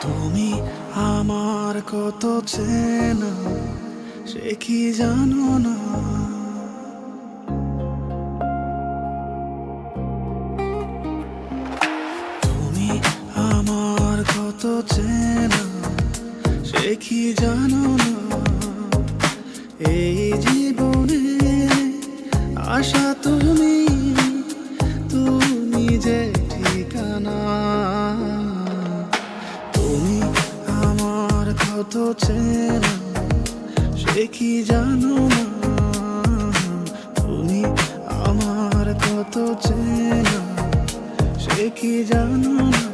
তুমি আমার কত চেনা সে কি জানো না। তুমি আমার কত চেনা সে কি জানো না। এই জীবনে আশা তুমি, তুমি যে ঠিকানা। তুমি আমার কত চেনা সে কি জানো না। তুমি আমার কত চেনা সে কি জানো না।